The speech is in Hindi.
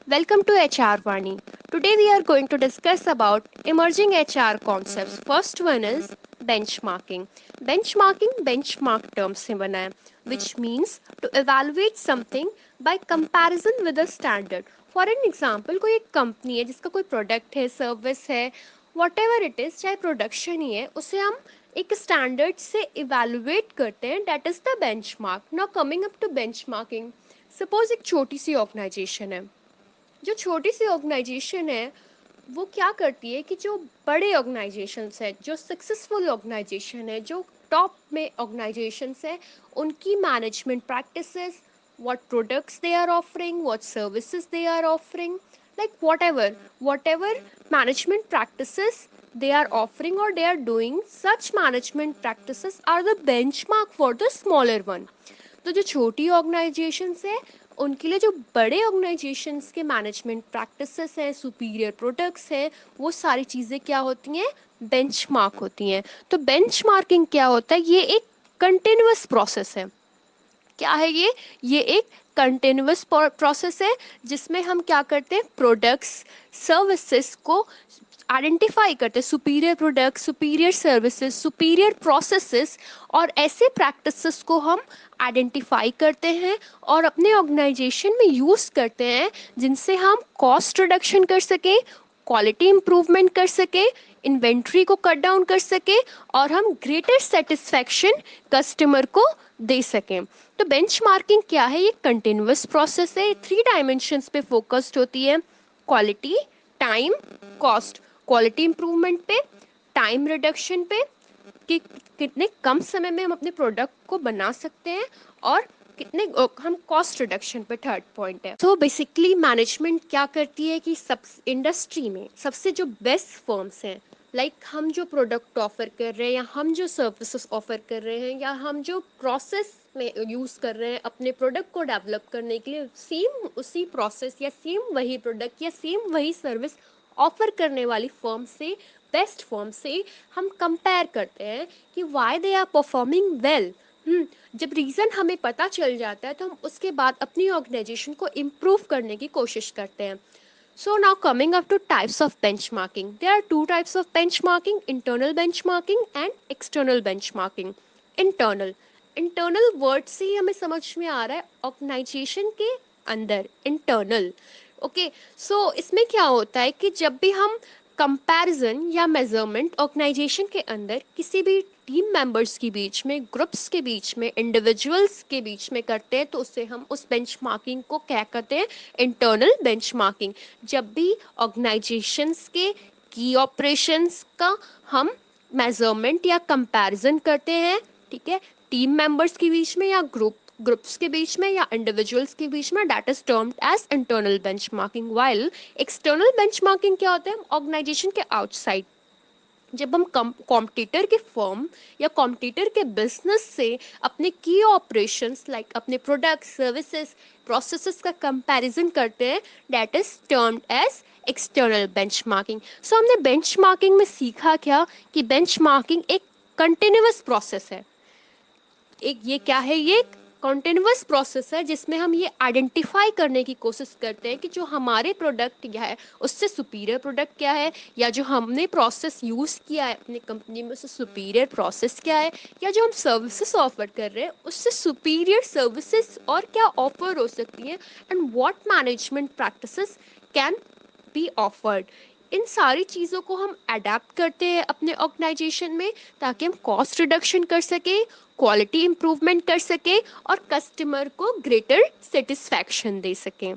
Welcome to HR Vani. Today we are going to discuss about emerging HR concepts. First one is benchmarking. Benchmark term से बना है, which means to evaluate something by comparison with a standard. For an example, कोई एक कंपनी है जिसका कोई प्रोडक्ट है, सर्विस है, whatever it is, चाहे प्रोडक्शन ही है, उसे हम एक स्टैंडर्ड से इवेलुएट करते हैं. That is the benchmark. Now coming up to benchmarking. Suppose एक छोटी सी ऑर्गेनाइजेशन है. जो छोटी सी ऑर्गेनाइजेशन है वो क्या करती है कि जो बड़े ऑर्गेनाइजेशंस है, जो सक्सेसफुल ऑर्गेनाइजेशन है, जो टॉप में ऑर्गेनाइजेशंस है, उनकी management practices, what products they are offering, what services they are offering, like whatever management practices they are offering or they are doing, such management practices are the benchmark for the smaller one. तो जो छोटी ऑर्गेनाइजेशंस है उनके लिए जो बड़े ऑर्गेनाइजेशंस के मैनेजमेंट प्रैक्टिसेस हैं, सुपीरियर प्रोडक्ट्स हैं, वो सारी चीज़ें क्या होती हैं? बेंचमार्क होती हैं. तो बेंचमार्किंग क्या होता है? ये एक कंटिन्यूअस प्रोसेस है. क्या है ये एक कंटिन्यूअस प्रोसेस है जिसमें हम क्या करते हैं? प्रोडक्ट्स, सर्विसेज को आइडेंटिफाई करते हैं, superior product, superior services, superior processes, और ऐसे प्रैक्टिसेस को हम आइडेंटिफाई करते हैं और अपने ऑर्गेनाइजेशन में यूज़ करते हैं जिनसे हम कॉस्ट रिडक्शन कर सकें, क्वालिटी इम्प्रूवमेंट कर सके, इन्वेंट्री को कट डाउन कर सके और हम ग्रेटर सेटिस्फैक्शन कस्टमर को दे सकें. तो बेंचमार्किंग क्या है? ये कंटिन्यूअस प्रोसेस है. 3 डायमेंशंस पे फोकस्ड होती है: quality, time, cost. Quality improvement पे, टाइम रिडक्शन पे, कि कितने कम समय में हम अपने प्रोडक्ट को बना सकते हैं, और कितने हम कॉस्ट रिडक्शन पे थर्ड पॉइंट है. तो बेसिकली मैनेजमेंट क्या करती है कि सब इंडस्ट्री में सबसे जो बेस्ट फर्म्स हैं, लाइक हम जो प्रोडक्ट ऑफर कर रहे हैं या हम जो सर्विसेज ऑफर कर रहे हैं या हम जो प्रोसेस में यूज़ कर रहे हैं अपने प्रोडक्ट को डेवलप करने के लिए, सेम उसी प्रोसेस या सेम वही प्रोडक्ट या सेम वही सर्विस ऑफर करने वाली फर्म से, बेस्ट फर्म से हम कंपेयर करते हैं कि why they are performing well. जब रीज़न हमें पता चल जाता है तो हम उसके बाद अपनी ऑर्गेनाइजेशन को इम्प्रूव करने की कोशिश करते हैं. So now coming up to types of benchmarking. There are 2 types of benchmarking: internal benchmarking and external benchmarking. Internal. Internal word से ही हमें समझ में आ रहा है ऑर्गेनाइजेशन के अंदर. इंटरनल. ओके, सो इसमें क्या होता है कि जब भी हम कंपैरिजन या मेजरमेंट ऑर्गेनाइजेशन के अंदर किसी भी टीम मेंबर्स के बीच में, ग्रुप्स के बीच में, इंडिविजुअल्स के बीच में करते हैं तो उससे हम उस बेंचमार्किंग को क्या कहते हैं? Internal benchmarking. जब भी ऑर्गेनाइजेशंस के की ऑपरेशंस का हम मेजरमेंट या कंपैरिजन करते हैं, ठीक है, टीम मेंबर्स के बीच में या ग्रुप्स के बीच में या इंडिविजुअल्स के बीच में, that is termed as internal benchmarking. While external benchmarking क्या होता है? ऑर्गेनाइजेशन के आउटसाइड, जब हम कॉम्पिटिटर के फर्म या कॉम्पिटिटर के बिजनेस से अपने की ऑपरेशंस, लाइक अपने प्रोडक्ट, सर्विसेज, प्रोसेसेस का कंपैरिजन करते हैं, that is termed as external benchmarking. So हमने बेंचमार्किंग में सीखा क्या? कि बेंचमार्किंग एक कंटिन्यूअस प्रोसेस है. एक ये क्या है? ये कॉन्टिन्यूस प्रोसेस है जिसमें हम ये आइडेंटिफाई करने की कोशिश करते हैं कि जो हमारे प्रोडक्ट क्या है उससे सुपीरियर प्रोडक्ट क्या है, या जो हमने प्रोसेस यूज़ किया है अपनी कंपनी में उससे सुपीरियर प्रोसेस क्या है, या जो हम सर्विसेज ऑफर कर रहे हैं उससे सुपीरियर सर्विसेज और क्या ऑफर हो सकती हैं, and what management practices can be offered. इन सारी चीज़ों को हम अडेप्ट करते हैं अपने ऑर्गेनाइजेशन में ताकि हम कॉस्ट रिडक्शन कर सकें, क्वालिटी इम्प्रूवमेंट कर सकें और कस्टमर को ग्रेटर सेटिस्फैक्शन दे सकें.